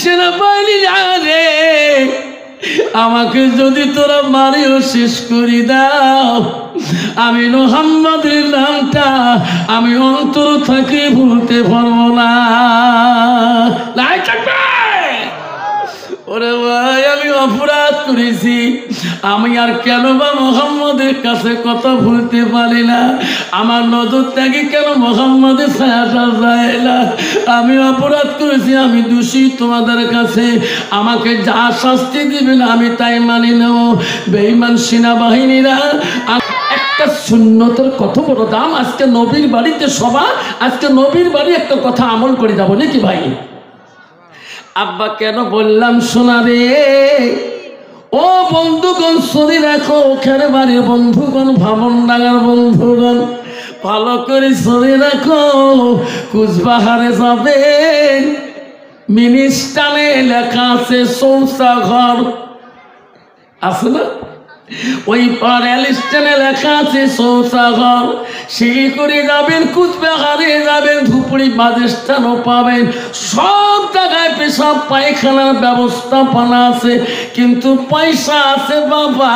সেনাবাহিনীরা রে, আমাকে যদি তোরা মারিও শেষ করে দাও, আমি মুহাম্মদের নামটা আমি অন্তর থেকে ভুলতে পারবো না। ওরে ভাই, আমি অপরাধ করেছি, আমি আর কেন বা মুহাম্মদের কাছে কথা ভুলতে পারি না? আমার নজর থেকে কেন মুহাম্মদের ছায়াটা যায় না? আমি অপরাধ করেছি, আমি দোষী তোমাদের কাছে। আমাকে যা শাস্তি দিবেন আমি তাই মানি নেব। বেঈমান সেনাবাহিনীরা, একটা সুন্নতের কত বড় দাম। আজকে নবীর বাড়িতে সভা, আজকে নবীর বাড়ি একটা কথা আমল করে যাবো নাকি ভাই? আব্বা কেন বললাম শোনা রে, ও বন্ধুগণ শুনে রাখো, ওখানে বাড়ির বন্ধুগণ, ভাবন ডাঙার বন্ধুগণ, ভালো করে শুনে রাখো। কুচবাহারে যাবেন, মিনিস্টারে লেখা আছে শৌচাঘর, আছে না? ওই রেল স্টেশনে লেখা আছে শৌচাঘর। শিলিগুড়ি যাবেন, কুচবিহারে যাবেন, ধুপড়ি বাস স্ট্যান্ডও পাবেন, সব জায়গায় পেশাব পায়খানার ব্যবস্থাপনা আছে। কিন্তু পয়সা আছে বাবা,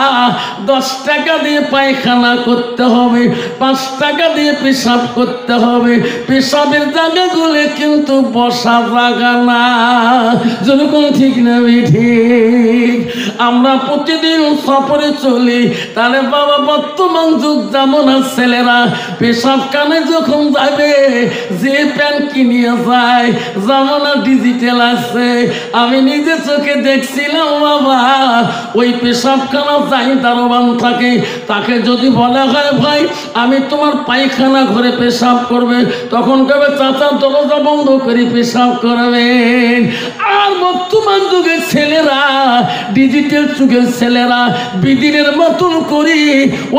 10 টাকা দিয়ে পায়খানা করতে হবে, 5 টাকা দিয়ে পেশাব করতে হবে। পেশাবের জায়গাগুলো কিন্তু বসা জায়গা না। যেরকম ঠিক না ঠিক? আমরা প্রতিদিন সফরে চলি, তাহলে বাবা বর্তমান যুগ যেমন ছেলেরা পেশাব কানে যখন যাবে যে প্যান্ট কিনিয়ে যায়, যেমন ডিজিটাল আছে। আমি নিজে চোখে দেখছিলাম বাবা, ওই পেশাবখানা যাই দারোয়ান থাকে, তাকে যদি বলা হয় ভাই আমি তোমার পায়খানা ঘরে পেশাব করবে, তখন কবে চাচা দরজা বন্ধ করে পেশাব করবেন। আর বর্তমান যুগের ছেলেরা, ডিজিটাল যুগের ছেলেরা বিদিনের মতন করি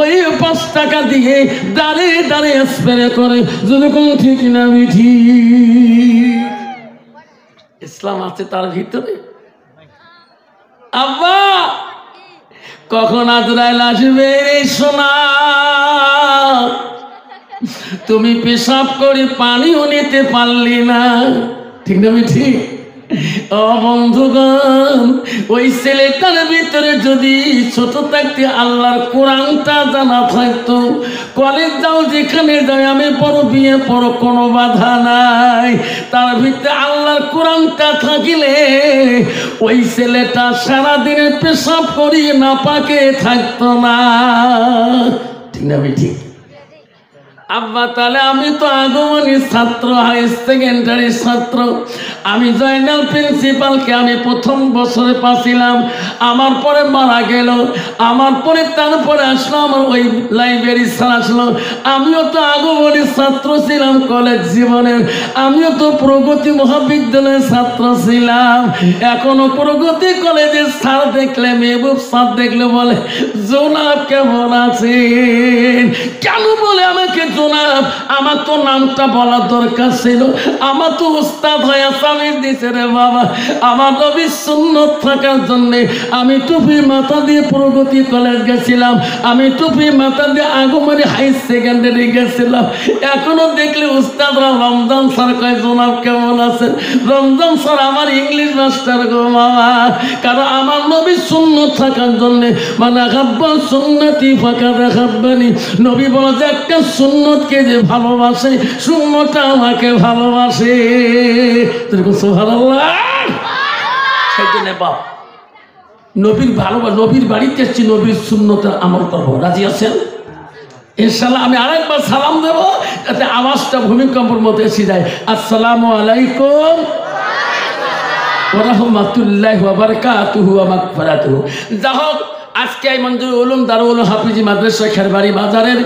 ওই 5 টাকা দিয়ে দাঁড়িয়ে দাঁড়িয়ে স্প্রে করে। যেরকম ঠিক না বিধি? ইসলাম আছে তার ভিতরে। আব্বা কখন আজরাইল আসবে রে সোনা? তুমি পেশাব করে পানিও নিতে পারলি না, ঠিক না ঠিক? ও বন্ধুগণ, ওই ছেলেটার ভিতরে যদি ছোট থাকতে আল্লাহর কোরআনটা জানা থাকতো, কলেজ যাও যেখানে যাই আমি পড়ো, বিয়ে পড়ো, কোনো বাধা নাই, তার ভিতরে আল্লাহর কোরআনটা থাকিলে ওই ছেলেটা সারাদিনে পেশাব করি না পাকে থাকতো না, ঠিক না ঠিক? আব্বা তাহলে আমি তো আগমনী ছাত্র, হাই সেকেন্ডারি ছাত্র। আমি জয়নাল প্রিন্সিপালকে আমি প্রথম বছরে পাচ্ছিলাম, আমার পরে মারা গেল, আমার পরে তারপরে আসলো আমার ওই লাইব্রেরি স্যার আসলো। আমিও তো আগমনী ছাত্র ছিলাম কলেজ জীবনের, আমিও তো প্রগতি মহাবিদ্যালয়ের ছাত্র ছিলাম। এখনো প্রগতি কলেজের স্যার দেখলে, মেহবুব স্যার দেখলে বলে জোনাব কেমন আছেন? কেন বলে আমাকে জোনাব? আমার তো নামটা বলার দরকার ছিল, আমার তো উস্তাদ হয়ে স্বামী দিছে রে বাবা। আমার নবীর সুন্নত থাকার জন্যে আমি টুপি মাথা দিয়ে প্রগতি কলেজ গেছিলাম, আমি টুপি মাথা দিয়ে আগমনী হাই সেকেন্ডারি গেছিলাম। এখনো দেখলে উস্তাদরা রমজান স্যার কয় জোনাব কেমন আছেন? রমজান স্যার আমার ইংলিশ মাস্টার গো বাবা। কারণ আমার নবীর সুন্নত থাকার জন্যে, মানে হাব্বা সুন্নতি ফাঁকা দেখাব্বানি, নবী বলে যে একটা সুন্নতকে যে ভালোবাসে, সুন্নতটা আমাকে ভালোবাসে। সুবহানাল্লাহ। সেই জন্য বাপ নবীর ভালোবাসা, নবীর বাড়িতে এসেছি, নবীর সুন্নতের আমল করবো। রাজি আছেন? ইনশাআল্লাহ। আমি আরেকবার সালাম দেবো যাতে আওয়াজটা ভূমিকম্পের মতো এসে যায়। আসসালামু আলাইকুম ওয়া রাহমাতুল্লাহি ওয়া বারাকাতুহু ওয়া মাগফিরাতুহু। যা হোক, আজকে এই মঞ্জুর উলুম দারুল উলুম হাফিজি মাদ্রাসা খেরবাড়ি বাজারের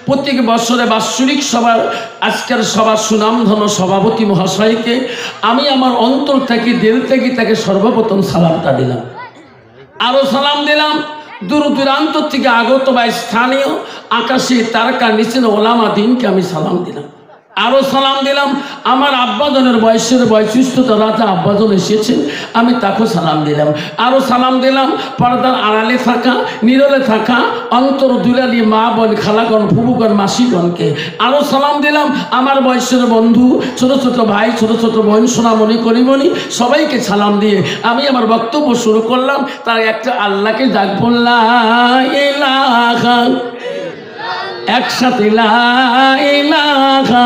প্রত্যেক বছরে বাৎসরিক সভার আজকের সভার সুনামধন্য সভাপতি মহাশয়কে আমি আমার অন্তর থেকে দিল থেকে তাকে সর্বপ্রথম সালামটা দিলাম। আরও সালাম দিলাম দূর দূরান্ত থেকে আগত বা স্থানীয় আকাশে তারকা নিচে ওলামা দিনকে আমি সালাম দিলাম। আরো সালাম দিলাম। আমার আব্বাজনের বৈশিষ্ট্যতা রাজা আব্বাজন এসেছেন, আমি তাকে সালাম দিলাম। আরো সালাম দিলাম পর্দার আড়ালে থাকা, নীরলে থাকা অন্তর দুলালি মা বোন, খালাগণ, ফুবুগণ, মাসিগণকে। আরো সালাম দিলাম আমার বয়সের বন্ধু, ছোট ছোট ভাই, ছোট ছোট বোন, সোনামণি, করিমণি, সবাইকে সালাম দিয়ে আমি আমার বক্তব্য শুরু করলাম। তার একটা আল্লাহকে ডাকবো, লা ইলাহা, একসাথে লা ইলাহা,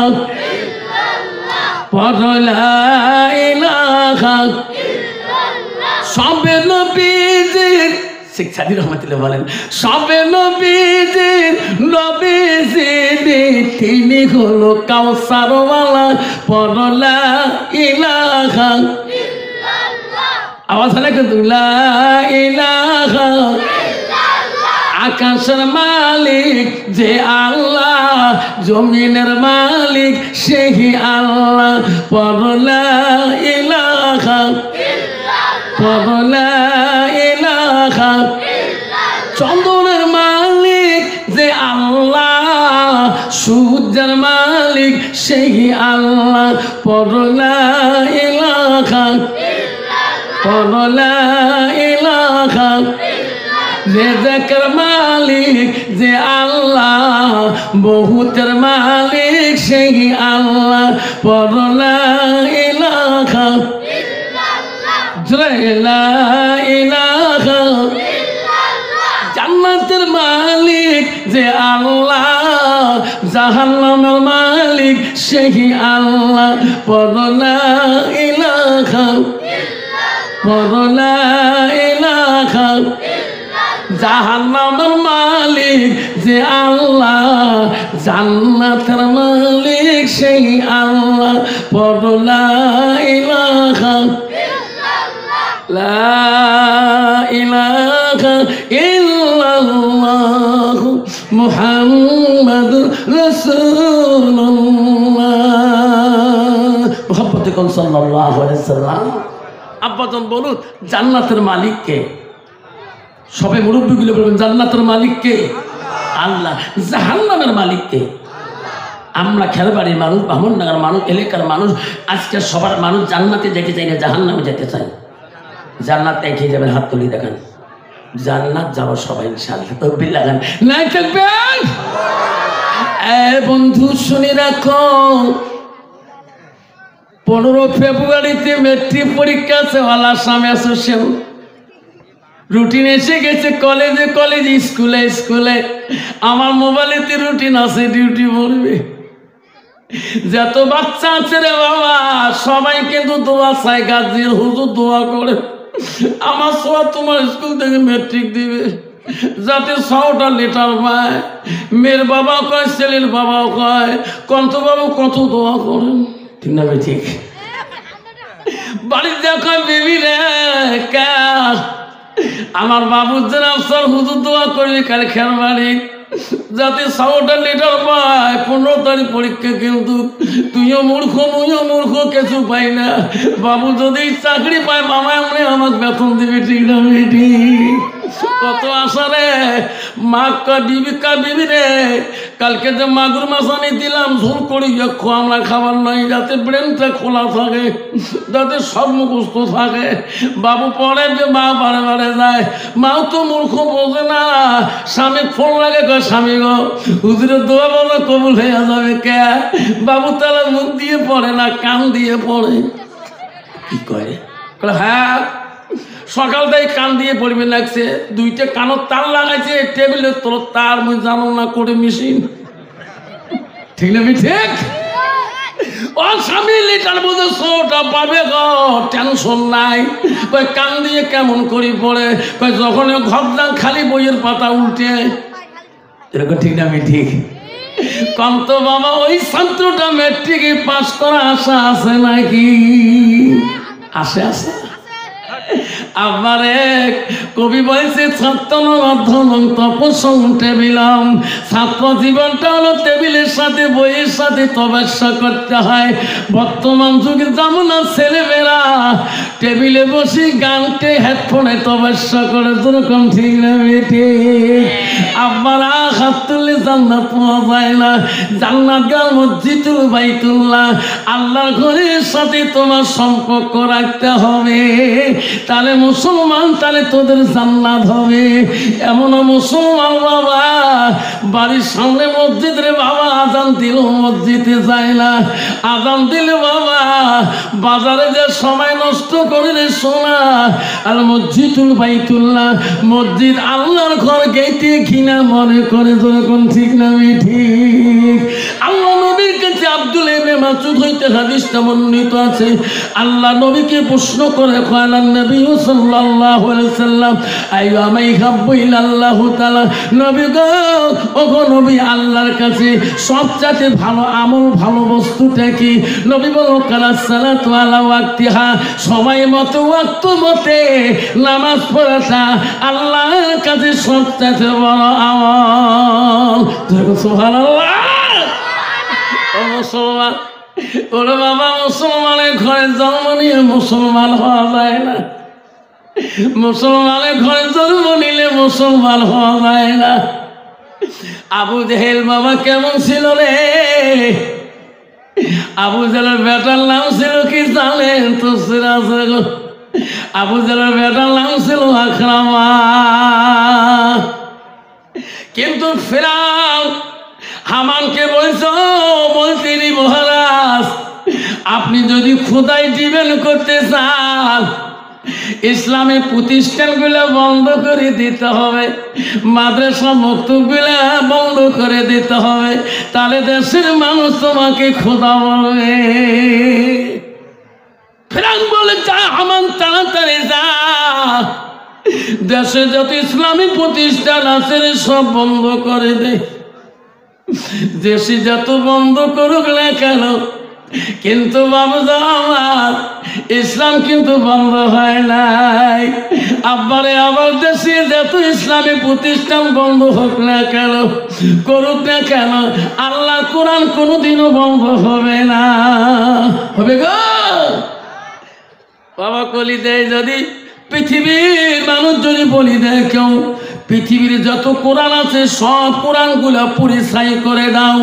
পড়ো লা ইলাহা। সবে নবীজির, শেখ সাদি রহমতুল্লাহ বলেন, সবে নবীজির নবীজি তিনি হলো কাউসারওয়ালা, পড়ো লা ইলাহা। আওয়াজ হয় না কিন্তু, লা ইলাহা। আকাশের মালিক যে আল্লাহ, জমিনের মালিক সেই আল্লাহ, পড়ো লা ইলাহা, পড়ো লা ইলাহা। চন্দ্রের মালিক যে আল্লাহ, সূর্যের মালিক সেই আল্লাহ, পড়ো লা ইলাহা, পড়ো লা ইলাহা। রেজেকের মালিক যে আল্লাহ, বহুতের মালিক সেই আল্লাহ, পড়ো লা ইলাহা, লা ইলাহা। জান্নাতের মালিক যে আল্লাহ, জাহান্নামের মালিক সেই আল্লাহ, পড়ো লা ইলাহা, পড়ো লা ইলাহা। জাহান্নামের মালিক যে আল্লাহ, জান্নাতের মালিক সেই আল্লাহ, পড়ো লা ইলাহা, লা ইলাহা ইল্লাল্লাহ মুহাম্মাদুর রাসূলুল্লাহ। মুহাম্মদে কোন সাল্লাল্লাহু আলাইহি সাল্লাম। আব্বাজন বলুন, জান্নাতের মালিক কে? সবে মুরব্বীগুলো বলবেন, জান্নাতের মালিক কে? আল্লাহ। জাহান্নামের মালিক কে? আমরা খেরবাড়ির মানুষ, বামনডাঙ্গার মানুষ, এলাকার মানুষ, আজকে সবার মানুষ জান্নাতে যেতে চাই না, জাহান্নামে যেতে চাই। জান্নাত খেয়ে যাবেন, হাত তুলি দেখান। জান্নাত যাবো সবাই ইনশাআল্লাহ, তাকবীর লাগান, নাই থাকবেন। বন্ধু শুনে রাখো, 15 ফেব্রুয়ারিতে মেট্রিক পরীক্ষা আছে, ওয়ালা সামনে আসছেন। রুটিন এসে গেছে কলেজে কলেজে, স্কুলে স্কুলে। আমার মোবাইলেতে রুটিন আছে, ডিউটি পড়বে। যত বাচ্চা আছে রে বাবা, সবাই কিন্তু দোয়া চাই, গাজীর হুজুর দোয়া করে আমার সোয়া তোমার স্কুল থেকে মেট্রিক দিবে, যাতে 100টা লেটার পায়। মেয়ের বাবা কয়, ছেলের বাবাও কয়, কত বাবু কত দোয়া করেন, ঠিক না? ঠিক। বাড়ির যা কয়, বেবি রে কা আমার বাবুর জন্য সব হুজুর দোয়া করবি কাল খেরবাড়ি, যাতে 100টা লেটার পায়। 15 তারিখ পরীক্ষা, কিন্তু তুইও মূর্খ মুইও মূর্খ, কিছু পাই না। বাবু যদি চাকরি পায়, মামা এমনি আমাকে বেতন দিবি, ঠিক না? বেটি কত আশা রে। মা কয়, বিবি রে কালকে যে মাগুর মাছ আনি দিলাম, ঝোল করি আমরা খাবার নাই, যাতে ব্রেনটা খোলা থাকে, যাতে সব মুখস্থ থাকে। বাবু পড়ে যে মা বারে বারে যায়, মাও তো মূর্খ বোঝে না। স্বামী ফোন লাগে, কয় স্বামী গো হুজুরের দোয়া বলো কবুল হয়ে যাবে কে? বাবু তাহলে মুখ দিয়ে পড়ে না, কান দিয়ে পড়ে। কি করে? হ্যাঁ, সকাল থেকে কান দিয়ে পড়বে লাগছে, 2টা কানের তার লাগাইছে, টেবিলের তোর তার মুই জানো না করে মেশিন, ঠিক না? ঠিক। ও স্বামী লিটার বোঝে 100টা পাবে গো, টেনশন নাই। কই কান দিয়ে কেমন করি পড়ে? কই যখন ঘরদান খালি বইয়ের পাতা উল্টে, এরকম, ঠিক না? ঠিক। কম তো বাবা, ওই ছাত্রটা মেট্রিকে পাস করা আশা আছে নাকি? আসে আছে। আবার এক কবি বলছে, ছাত্র অধ্যয়ন তপস্যং টেবিলম। ছাত্র জীবনটা হলো টেবিলের সাথে, বইয়ের সাথে তপস্যা করতে হয়। বর্তমান যুগে যেমন ছেলেমেয়েরা টেবিলে বসে গানকে হেডফোনে তপস্যা করে যেরকম ঠিক না বেটে আব্বারা হাত তুললে জান্নাত পাওয়া যায় না। জান্নাত গাল মসজিদুল বাইতুল্লাহ আল্লাহর ঘরের সাথে তোমার সম্পর্ক রাখতে হবে, তাহলে মুসলমান, তাহলে তোদের জান্নাত হবে। এমন মুসলমান বাবা বাড়ির সামনে মসজিদ রে বাবা, আজান দিল মসজিদে যায় না, আজান দিলে বাবা বাজারে যে সময় নষ্ট করে রে সোনা। আর মসজিদুল বাইতুল্লাহ মসজিদ আল্লাহর ঘর গেটে ঘৃণা মনে করে যখন ঠিক না ঠিক। আল্লাহ নবীর কাছে আব্দুল ইবনে মাসউদ হইতে হাদিসটা বর্ণিত আছে। আল্লাহ নবীকে প্রশ্ন করে কয়লান নবী সাল্লাল্লাহু আলাইহি সাল্লাম আইয়ামা ইহাব্বু ইলাল্লাহু তাআলা, নবী গো ওগো নবী আল্লাহর কাছে সবচেয়ে ভালো আমল ভালো বস্তুটা কি? নবী বলো কালাস সালাতু আলা ওয়াক্তিহা, সময় মতো ওয়াক্ত মতে নামাজ পড়াটা আল্লাহর কাছে সবচেয়ে বড় আমল। সুবহানাল্লাহ। ও মুসলমান, ওরে বাবা মুসলমানের ঘরে জন্ম নিয়ে মুসলমান হওয়া যায় না, মুসলমানের ঘরে জন্ম নিলে মুসলমান হওয়া যায় না। আবু জেহেল বাবা কেমন ছিল রে? আবু জেহেলের বেটার নাম ছিল কি জানেন? তো আবু জেহেলের বেটার নাম ছিল আকরামা। কিন্তু ফিরআউন হামানকে বলছো, বলছিনি মহারাজ আপনি যদি খোদাই দিবেন করতে চান ইসলামের প্রতিষ্ঠানগুলো বন্ধ করে দিতে হবে, মাদ্রাসা মক্তবগুলো বন্ধ করে দিতে হবে, তাহলে দেশের মানুষ তোমাকে খোদা বলবে। ফিরআউন বলে যা হামান তাড়াতাড়ি যা, দেশে যত ইসলামী প্রতিষ্ঠান আছে সব বন্ধ করে দে। দেশে যত বন্ধ করুক না কেন, কিন্তু বাবা আমার ইসলাম কিন্তু বন্ধ হয় নাই। আব্বারে আমার দেশে যত ইসলামী প্রতিষ্ঠান বন্ধ হোক না কেন, করুক না কেন, আল্লাহ কোরআন কোনোদিনও বন্ধ হবে না। হবে গো বাবা, কলি দেয় যদি পৃথিবীর মানুষ যদি বলি দেয় কেউ পৃথিবীর যত কোরআন আছে সব কোরআনগুলো পরিচয় করে দাও।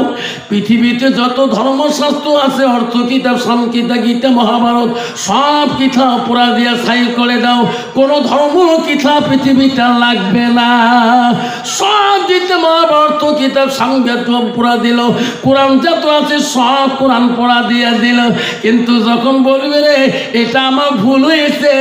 পৃথিবীতে যত ধর্মশাস্ত্র আছে, অর্থ কিতাব, সংকিতা, গীতা, মহাভারত সব কিতাব পুরা দিয়ে ছাই করে দাও। কোনো ধর্ম কিতাব পৃথিবীটা লাগবে না, সব দিতে মহাভারত কিতাব সংবাদ পুরা দিল। কোরআন যত আছে সব কোরআন পড়া দিয়ে দিল। কিন্তু যখন বলবে রে এটা আমার ভুল হয়েছে,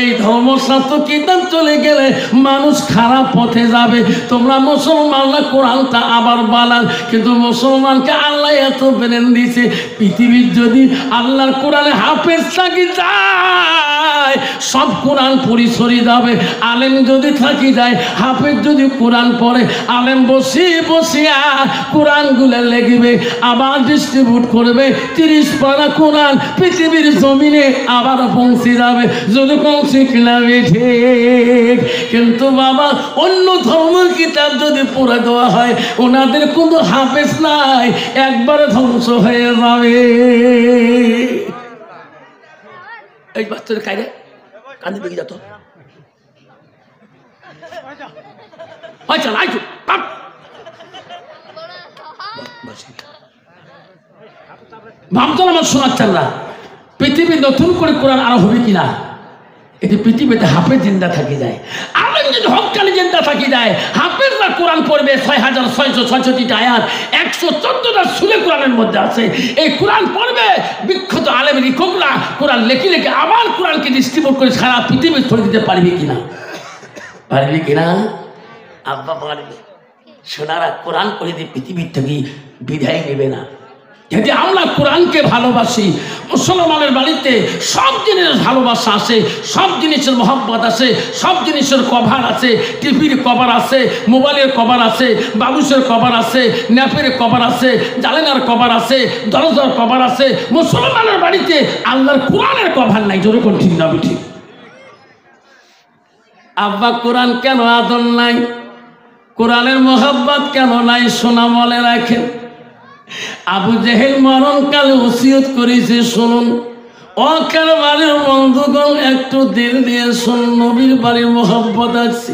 এই ধর্মশাস্ত্র কিতাব চলে গেলে মানুষ খারাপ পথে যাবে, তোমরা মুসলমানরা কোরআনটা আবার বানান। কিন্তু মুসলমানকে আল্লাহ এত ব্রেন দিছে, পৃথিবীর যদি আল্লাহর কোরআনে হাফেজ থাকি যায় সব কোরআন পরিসরি যাবে। আলেম যদি থাকি যায়, হাফেজ যদি কোরআন পড়ে, আলেম বসিয়া কোরআনগুলো লেগবে, আবার ডিস্ট্রিবিউট করবে। 30 পারা কোরআন পৃথিবীর জমিনে আবার পৌঁছে যাবে, যদি পৌঁছে কিনা ঠিক। কিন্তু বাবা অন্য ধর্মের কিতাব যদি পড়ে দেওয়া হয়, ওনাদের কোনো হাফেজ নাই, একবারে ধ্বংস হয়ে যাবে। এই বাচ্চাদের কাইরে কান্দে বেগে যেত ভাবতাম আমার শোনাচ্ছেন না। পৃথিবী নতুন করে কোরআন আরো হবে কিনা, এটি পৃথিবীতে হাফেজ জিন্দা থাকি যায়, আলেম যদি হক্কানি জিন্দা থাকি যায়, হাফেজরা কোরআন পড়বে 6666টা আয়াত, 114টা সূরা কোরআনের মধ্যে আছে। এই কোরআন পড়বে, বিখ্যাত আলেম লিখকরা কোরআন লেখি লেখে আবার কোরআনকে ডিস্ট্রিবিউট করে সারা পৃথিবী ছড়িয়ে দিতে পারবে কিনা, পারবে কিনা? আব্বা পারবে। সোনারা কোরআন পড়ে দিয়ে পৃথিবীর থেকে বিদায় নেবে না। যদি আমরা কোরআনকে ভালোবাসি, মুসলমানের বাড়িতে সব জিনিসের ভালোবাসা আছে, সব জিনিসের মহব্বত আছে, সব জিনিসের কভার আছে, টিভির কভার আছে, মোবাইলের কভার আছে, বাবুসের কভার আছে, ন্যাপের কভার আছে, জালেনার কভার আছে, দরজার কভার আছে। মুসলমানের বাড়িতে আল্লাহর কোরআনের কভার নাই, যেরকম ঠিক না ঠিক। আব্বা কোরআন কেন আদর নাই, কোরআনের মহব্বত কেন নাই? সোনা মনে রাখেন, আবু জেহেল মরণকালে ওসিয়ত করেছে, শুনুন অকের বাড়ির বন্ধুগণ একটু দিল দিয়ে শুন, নবীর বাড়ির মোহাব্বত আছে।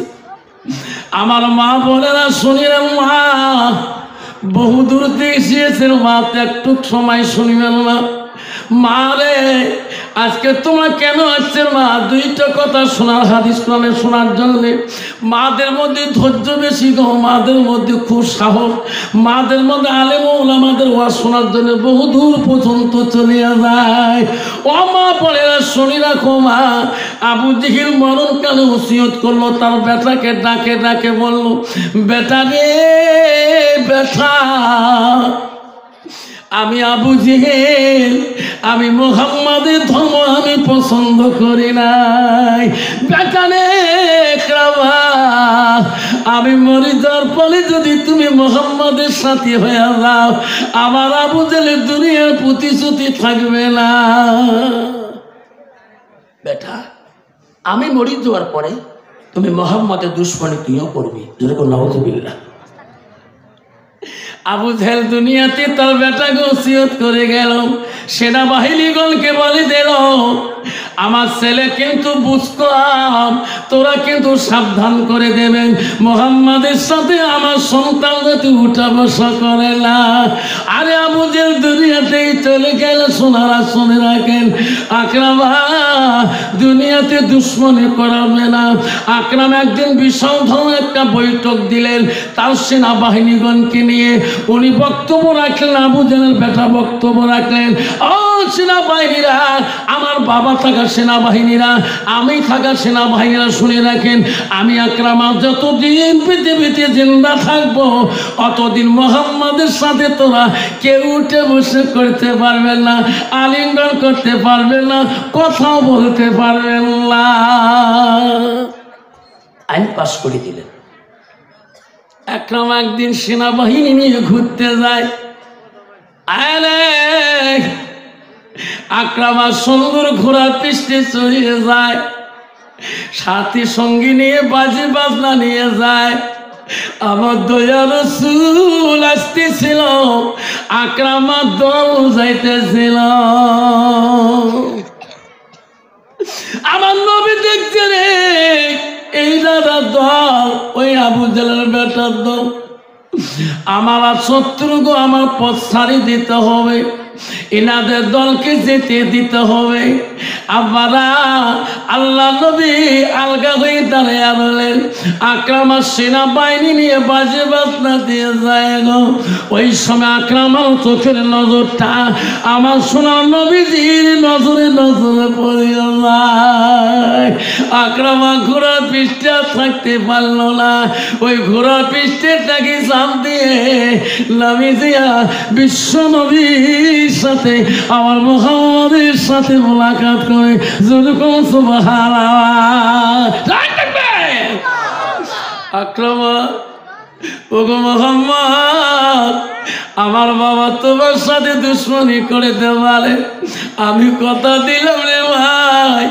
আমার মা বোনেরা শুনিলেন, মা বহুদূর থেকে এসেছেন, মা একটু সময় শুনিবেন না। মা রে, আজকে তোমরা কেন আসছেন মা? দুইটা কথা শোনার, হাদিস কোরআনে শোনার জন্য। মাদের মধ্যে ধৈর্য বেশি গো, মাদের মধ্যে খুব সাহস, মাদের মধ্যে আলেম ওলামাদের ওয়াজ শোনার জন্য বহু দূর পর্যন্ত চলে যায়। ও মা পড়েরা শুনি রাখো মা, আবু জেহেল মরণকালে ওসিয়ত করলো, তার বেটাকে ডাকে ডাকে বলল, বেটা রে বেটা, আমি আবু জেহেল, আমি মুহাম্মাদের ধর্ম আমি পছন্দ করি নাই। বেটানে আমি মরে যাওয়ার পরে যদি তুমি মুহাম্মাদের সাথী হয়ে যাও, আমার আবু জেহেলের দুনিয়ার প্রতিশ্রুতি থাকবে না। বেটা, আমি মরে যাওয়ার পরে তুমি মুহাম্মাদের দুশ্মনী তুইও করবি। যেরকম নাউযুবিল্লাহ। আবু জেহেল দুনিয়াতে তার বেটাকে ওসিয়ত করে গেল, সেনাবাহিনীগণকে বলে দিল, আমার ছেলে কিন্তু বুঝলাম, তোরা কিন্তু সাবধান করে দেবেন, মুহাম্মাদের সাথে আমার সন্তান যাতে উঠা বসা করে না। আরে আবু জেহেল দুনিয়াতেই চলে গেল। সোনারা শুনে রাখেন, আকরামা দুনিয়াতে দুশ্মনী করাবে না। আকরাম একদিন বিশাল ধরনের একটা বৈঠক দিলেন তার সেনাবাহিনীগণকে নিয়ে। উনি বক্তব্য রাখলেন, আবু জেহেলের বেটা বক্তব্য রাখলেন, ও সেনাবাহিনীরা, আমার বাবা থাকা সেনাবাহিনীরা, আমি থাকা সেনাবাহিনীরা, শুনে রাখেন, আমি আকরামা যতদিন পৃথিবীতে জিন্দা থাকবো অতদিন মুহাম্মাদের সাথে তোরা কেউ উঠে বসে করতে পারবেন না, আলিঙ্গন করতে পারবেন না, কথাও বলতে পারবেন না। আইন পাশ করে দিলেন। আকরাম একদিন সেনাবাহিনী নিয়ে ঘুরতে যায়। আকরামা সুন্দর ঘোড়ার পৃষ্ঠে চড়িয়ে যায়, সাথী সঙ্গী নিয়ে বাজি বাজনা নিয়ে যায়। আমার দয়া রাসূল আসতেছিল, আকরামা দল যাইতেছিল। আমার নবী দেখছে রে, এই দাদা দল ওই আবু জেহেলের বেটার দল, আমার শত্রু গো, আমার পথ ছাড়ি দিতে হবে, এনাদের দলকে যেতে দিতে হবে। আবারা আল্লাহ নবী আলগা হয়ে দাঁড়িয়ে বলেন, আকরামার সেনাবাহিনী নিয়ে বাজে বাজনা দিয়ে যায় গো। ওই সময় আকরামার চোখের নজরটা আমার সোনার নবীজির নজরে নজরে পড়ে যায়। আকরামা ঘোড়ার পৃষ্ঠে থাকতে পারলো না, ওই ঘোড়ার পৃষ্ঠেটাকে চাপ দিয়ে নামিজিয়া বিশ্ব নবীর সাথে আমার মুহাম্মাদের সাথে মোলাকাত করে। যেরকম সুবহানাল্লাহ। আকরামা, ওগো মুহাম্মদ, আমার বাবা তোমার সাথে দুশ্মনী করিতে পারে, আমি কথা দিলাম রে ভাই,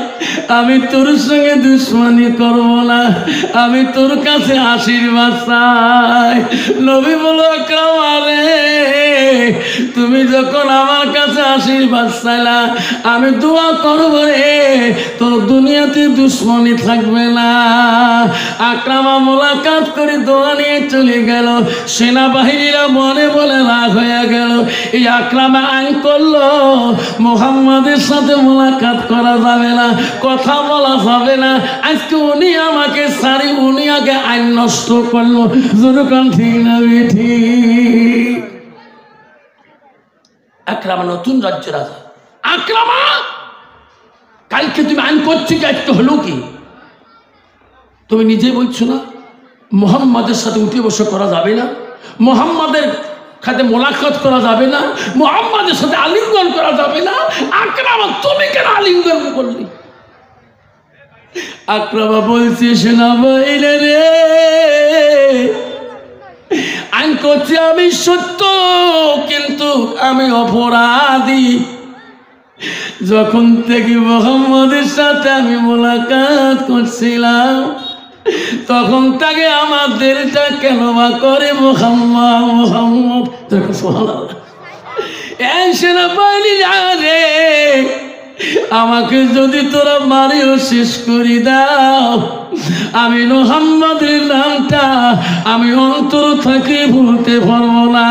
আমি তোর সঙ্গে দুশ্মনী করব না, আমি তোর কাছে আশীর্বাদ চাই। নবী বলো, আকরামা রে, তুমি যখন আমার কাছে আশীর্বাদ চাইলা, আমি দোয়া করব রে, তোর দুনিয়াতে দুশ্মনী থাকবে না। আকরামা মোলাকাত করে দোয়া নিয়ে চলে গেল। সেনাবাহিনীরা মনে বলে রাগ হয়ে গেল, এই আকরামা আইন করলো, মুহাম্মাদের সাথে মোলাকাত করা যাবে না, কথা বলা যাবে না। আজকে উনি আমাকে সারি, উনি আগে আইন নষ্ট করলো। যেরকম ঠিক না ঠিক? আকরামা নতুন রাজ্য রাজা। আকরামা, কালকে তুমি আইন করছো কি, আজকে হলো কি? তুমি নিজেই বলছো না মুহাম্মাদের সাথে উঠে বসে করা যাবে না, মুহাম্মাদের সাথে মোলাকাত করা যাবে না, মুহাম্মাদের সাথে আলিঙ্গন করা যাবে না। আকরামা, তুমি কেন আলিঙ্গন করলি? আকরামা বলছে, সেনাবাহিনী রে, আইন করছি আমি সত্য, কিন্তু আমি অপরাধী। যখন থেকে মুহাম্মাদের সাথে আমি মোলাকাত করছিলাম, তখন তাকে আমাদেরটা কেন বা করে মুহাম্মদ মুহাম্মদ। সুবহানাল্লাহ। এই সেনাবাহিনী রে, আমাকে যদি তোরা মারিও শেষ করে দাও, আমি মুহাম্মদের নামটা আমি অন্তর থেকে ভুলতে পারবো না।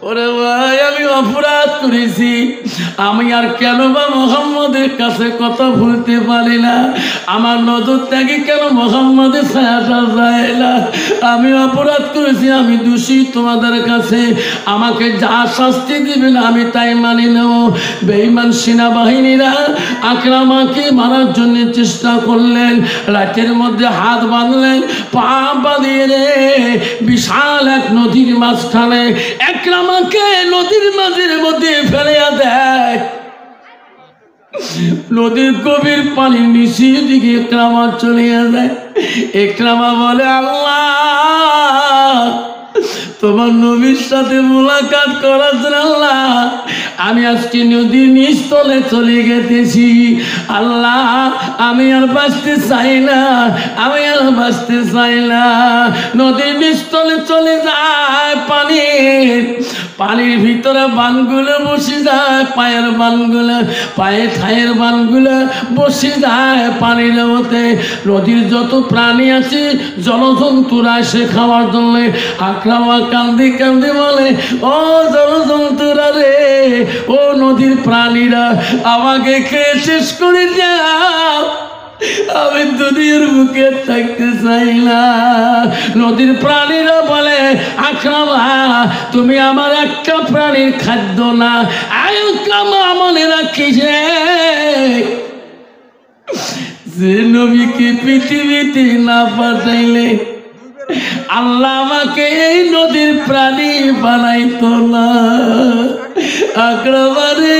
ওরে ভাই, আমি অপরাধ করেছি, আমি আর কেন বা মুহাম্মদের কাছে কথা ভুলতে পারি না? আমার নজর থেকে কেন মুহাম্মদের ছায়াটা যায় না? আমি অপরাধ করেছি, আমি দোষী তোমাদের কাছে। আমাকে যা শাস্তি দিবেন আমি তাই মানি নেব। বেঈমান সেনাবাহিনীরা আকরামাকে মারার জন্য চেষ্টা করলেন, রাতের মধ্যে হাত বাঁধলেন, পা বাঁধিয়ে রে বিশাল এক নদীর মাঝখানে একরামাকে নদীর মাঝের মধ্যে ফেলিয়া দেয়। নদীর গভীর পানির নিচের দিকে একরামা চলিয়া যায়। একরামা বলে, আল্লাহ তোমার নবীর সাথে মোলাকাত করার জন্য আল্লাহ আমি আজকে নদীর নিচতলে চলে গেতেছি। আল্লাহ আমি আর বাঁচতে চাই না, আমি আর বাঁচতে চাই না। নদীর নিচতলে চলে যায়, পানির ভিতরে বানগুলো বসে যায়, পায়ের বানগুলো, পায়ে ঠায়ের বানগুলো বসে যায় পানির মধ্যে। নদীর যত প্রাণী আছে জলজন্তুরা এসে খাওয়ার জন্য আকরামা কান্দি কান্দি বলে, ও জলজন্তুরা রে, ও নদীর প্রাণীরা, আমাকে খেয়ে শেষ করে যাও, আমি দুনিয়ার বুকে থাকতে চাই না। নদীর প্রাণীরা বলে, আকরামা তুমি আমার একটা প্রাণীর খাদ্য না। আকরামা মনে রাখিস যে নবীকে পৃথিবীতে না পাঠাইলে আল্লাহ আমাকে এই নদীর প্রাণী বানাইতো না। আকরামা রে,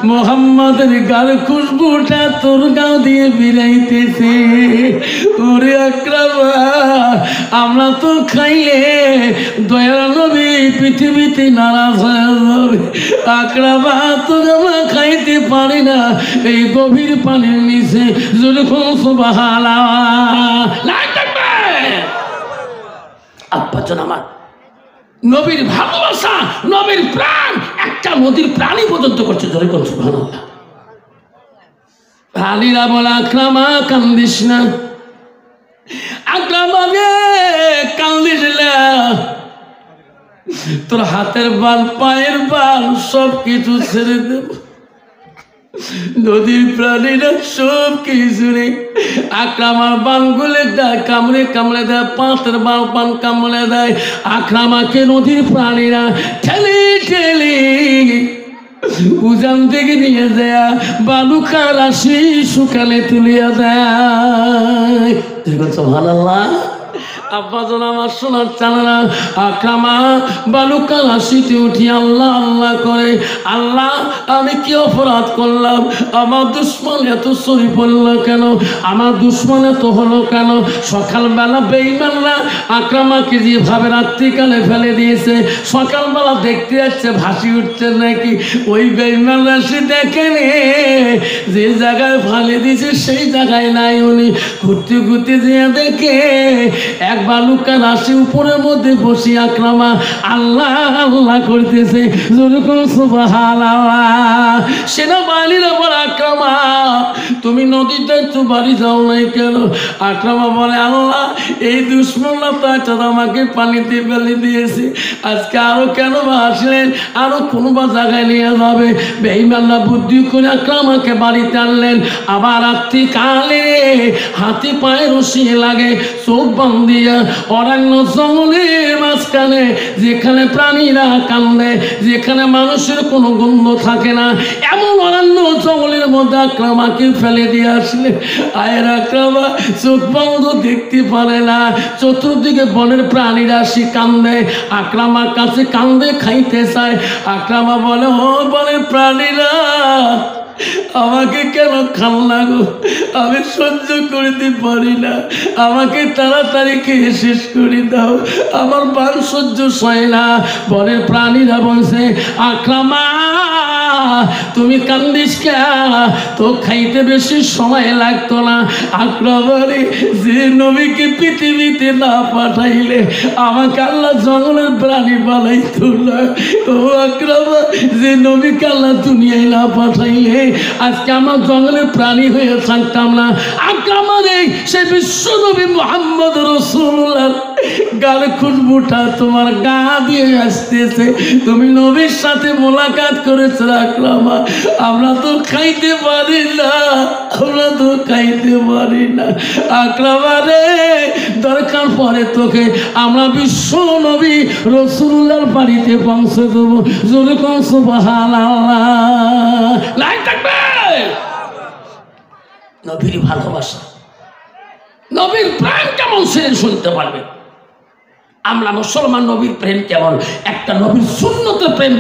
মোহাম্মদের গাল খুশবুটা তোর গাও দিয়ে বিরাইতেছে। ওরে আকরামা, আমরা তো খাইলে দয়াল নবী পৃথিবীতে নারাজ হয়ে যাবে। আকরামা তো আমরা খাইতে পারি না এই গভীর পানির নিচে। যখন সুবহানাল্লাহ আব্বাজন আমার, নবীর ভালোবাসা, নবীর প্রাণ একটা নদীর প্রাণী পর্যন্ত করছে। যখন সুবহানাল্লাহ। প্রাণীরা বলে, আকরামা কান্দিস না, আকরামা রে কান্দিস না, তোর হাতের বাল পায়ের বাল সব কিছু ছেড়ে দেব। নদীর প্রাণীরা সব কিছু নেই। আকরামার বানগুলো দেয় কামড়ে কামড়ে দেয়, পাঁচের বাল পান কামড়ে দেয়। আকরামাকে নদীর প্রাণীরা ঠেলে ঠেলে উজান থেকে নিয়ে যায়, বালুকা রাশি সুখানে তুলিয়া দেয়। সুবহানাল্লাহ। আব্বাজন আমার সোনার চালানা, আকরামা বালুকা রাশিতে উঠি আল্লাহ আল্লাহ করে, আল্লাহ আমি কি অপরাধ করলাম? আমার দুশ্মন এত সরি পড়ল কেন? আমার দুশ্মন এত হলো কেন? সকালবেলা বেঈমানরা আকরামাকে যেভাবে রাত্রিকালে ফেলে দিয়েছে, সকালবেলা দেখতে যাচ্ছে ভাসি উঠছে নাকি। ওই বেঈমানরা সে দেখেনি যে জায়গায় ফেলে দিয়েছে সেই জায়গায় নাই। উনি ঘুরতে ঘুরতে যেয়ে দেখে এক বালুকা রাশি উপরের মধ্যে বসে আকরামা আল্লাহ আল্লাহ করতেছে। সুবহানাল্লাহ। সেনাবাহিনীরা বলে, আকরামা তুমি নদীতে একটু বাড়ি যাও নাই কেন? আকরামা বলে, আল্লাহ এই দুশ্মনরা তো আজ আমাকে পানিতে ফেলে দিয়েছে, আজকে আরো কেন বা আসলেন, আরো কোনো বা জায়গায় নিয়ে যাবে। বেঈমানরা বুদ্ধি করে আকরামাকে বাড়িতে আনলেন। আবার রাত্রিকালে হাতি পায়ে রশি লাগে, চোখ বান্ধিয়া অরণ্য জঙ্গলের মাঝখানে যেখানে প্রাণীরা কান্দে, যেখানে মানুষের কোনো গন্ধ থাকে না, এমন অরণ্য জঙ্গলের মধ্যে আকরামাকে ফেলে দিয়ে আসলে আয়ের আকরামা চোখ বন্ধ দেখতে পারে না। চতুর্দিকে বনের প্রাণীরা সে কান্দে, আকরামার কাছে কান্দে খাইতে চায়। আকরামা বলে, ও বনের প্রাণীরা আমাকে কেন খান লাগো? আমি সহ্য করতে পারি না, আমাকে তাড়াতাড়ি খেয়ে শেষ করে দাও, আমার বান সহ্য সয় না। বনের প্রাণীরা বলছে, আকরামা তুমি তুমি কান্দিস কে? তো খাইতে বেশি সময় লাগতো না। আকরাবারে যে নবীকে পৃথিবীতে না পাঠাইলে আমাকে আল্লাহ জঙ্গলের প্রাণী বানাইতো না। ও আকরাবা, যে নবীকে আল্লাহ দুনিয়ায় না পাঠাইলে আজকে আমার জঙ্গলের প্রাণী হয়ে থাকতাম না। আকরাবারে সে বিশ্ব নবী মুহাম্মদ রাসূলুল্লাহ গালে খুশবুটা তোমার গা দিয়ে আসতেছে। তুমি নবীর সাথে মোলাকাত করেছো আকরামা। আমরা তো খাইতে পারি না, আমরা তো খাইতে পারি না। আকরামা রে, দরকার পরে তোকে আমরা বিশ্ব নবী রাসূলুল্লাহর বাড়িতে পৌঁছে দেবো। জোরে কোন সুবহানাল্লাহ। লাইক থাকবে। নবীর ভালোবাসা, নবীর প্রেম কেমন সেটা শুনতে পারবে। আমরা মুসলমান নবীর প্রেম কেমন, একটা নবীর সুন্নতের প্রেম